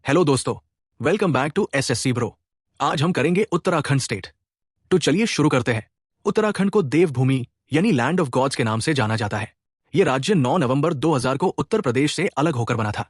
Hello दोस्तों, welcome back to SSC bro. आज हम करेंगे उत्तराखंड स्टेट। तो चलिए शुरू करते हैं। उत्तराखंड को देवभूमि यानी लैंड ऑफ गॉड्स के नाम से जाना जाता है। यह राज्य 9 नवंबर 2000 को उत्तर प्रदेश से अलग होकर बना था।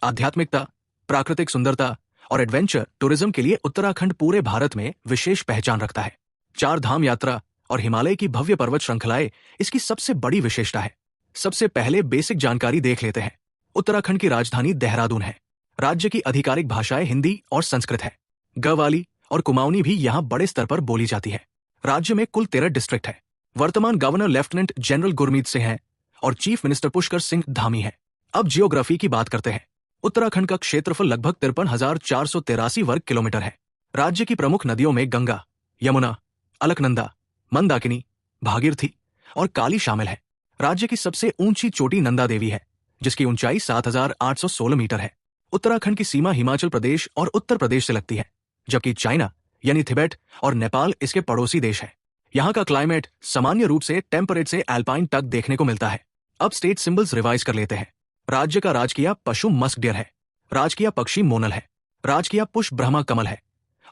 आध्यात्मिकता, प्राकृतिक सुंदरता और एडवेंचर टूरिज्म के लिए उत्तराखंड पूरे भारत में विशेष पहचान रखता है। 4 धाम यात्रा और हिमालय की भव्य पर्वत श्रृंखलाएं इसकी सबसे बड़ी विशेषता है। सबसे पहले बेसिक जानकारी देख लेते हैं। उत्तराखंड की राजधानी देहरादून है। राज्य की आधिकारिक भाषाएं हिंदी और संस्कृत है। गढ़वाली और कुमाऊनी भी यहाँ बड़े स्तर पर बोली जाती है। राज्य में कुल 13 डिस्ट्रिक्ट है। वर्तमान governor lieutenant general Gurmeet Singh हैं और चीफ मिनिस्टर पुष्कर सिंह धामी है। अब जियोग्राफी की बात करते हैं। उत्तराखंड का क्षेत्रफल लगभग 53,483 वर्ग किलोमीटर है। राज्य की प्रमुख नदियों में गंगा, यमुना, अलकनंदा, मंदाकिनी, भागीरथी और काली शामिल है। राज्य की सबसे ऊंची चोटी नंदा देवी है, जिसकी ऊंचाई 7,816 मीटर है। उत्तराखंड की सीमा हिमाचल प्रदेश और उत्तर प्रदेश से लगती है, जबकि चाइना यानी तिब्बत और नेपाल इसके पड़ोसी देश है। यहाँ का क्लाइमेट सामान्य रूप से टेम्परेट से एल्पाइन तक देखने को मिलता है। अब स्टेट सिंबल्स रिवाइज कर लेते हैं। राज्य का राजकीय पशु मस्क डियर है। राजकीय पक्षी मोनल है। राजकीय पुष्प ब्रह्मा कमल है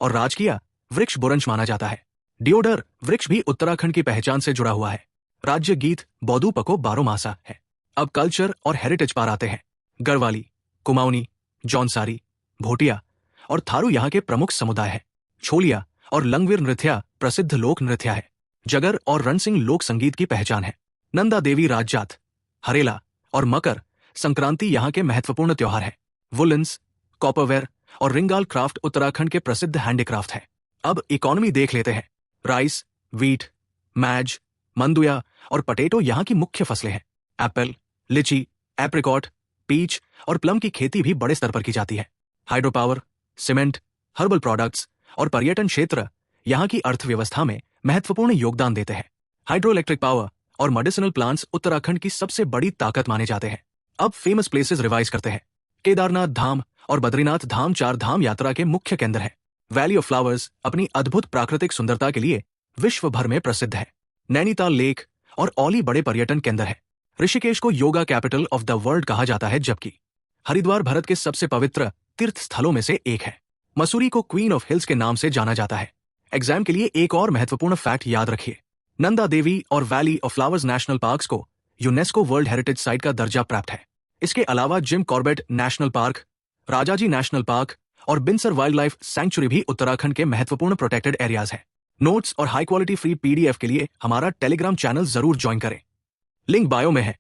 और राजकीय वृक्ष बुरंश माना जाता है। डियोडर वृक्ष भी उत्तराखंड की पहचान से जुड़ा हुआ है। राज्य गीत बौदू पको बारोमासा है। अब कल्चर और हेरिटेज पर आते हैं। गढ़वाली, कुमाऊनी, जौनसारी, भोटिया और थारू यहाँ के प्रमुख समुदाय है। छोलिया और लंगवीर नृत्य प्रसिद्ध लोक नृत्य है। जगर और रणसिंह लोक संगीत की पहचान है। नंदा देवी राजजात, हरेला और मकर संक्रांति यहाँ के महत्वपूर्ण त्योहार है। वुलन्स, कॉपरवेयर और रिंगाल क्राफ्ट उत्तराखंड के प्रसिद्ध हैंडीक्राफ्ट है। अब इकोनॉमी देख लेते हैं। राइस, व्हीट, मैज, मंदुया और पटेटो यहाँ की मुख्य फसलें हैं। एप्पल, लीची, एप्रिकॉट, पीच और प्लम की खेती भी बड़े स्तर पर की जाती है। Hydro power, cement, herbal products और पर्यटन क्षेत्र यहाँ की अर्थव्यवस्था में महत्वपूर्ण योगदान देते हैं। हाइड्रो इलेक्ट्रिक पावर और मेडिसिनल प्लांट्स उत्तराखंड की सबसे बड़ी ताकत माने जाते हैं। अब फेमस प्लेसेस रिवाइज करते हैं। केदारनाथ धाम और बद्रीनाथ धाम 4 धाम यात्रा के मुख्य केंद्र है। वैली ऑफ फ्लावर्स अपनी अद्भुत प्राकृतिक सुंदरता के लिए विश्व भर में प्रसिद्ध है। नैनीताल लेक और औली बड़े पर्यटन केंद्र है। ऋषिकेश को yoga capital of the world कहा जाता है, जबकि हरिद्वार भारत के सबसे पवित्र तीर्थ स्थलों में से एक है। मसूरी को क्वीन ऑफ हिल्स के नाम से जाना जाता है। एग्जाम के लिए एक और महत्वपूर्ण फैक्ट याद रखिए। नंदा देवी और valley of flowers national parks को यूनेस्को वर्ल्ड हेरिटेज साइट का दर्जा प्राप्त है। इसके अलावा Jim Corbett national park, Rajaji national park और बिनसर वाइल्ड लाइफ सैंक्चुरी भी उत्तराखंड के महत्वपूर्ण प्रोटेक्टेड एरियाज है। नोट्स और हाई क्वालिटी फ्री PDF के लिए हमारा टेलीग्राम चैनल जरूर ज्वाइन करें। लिंक बायो में है।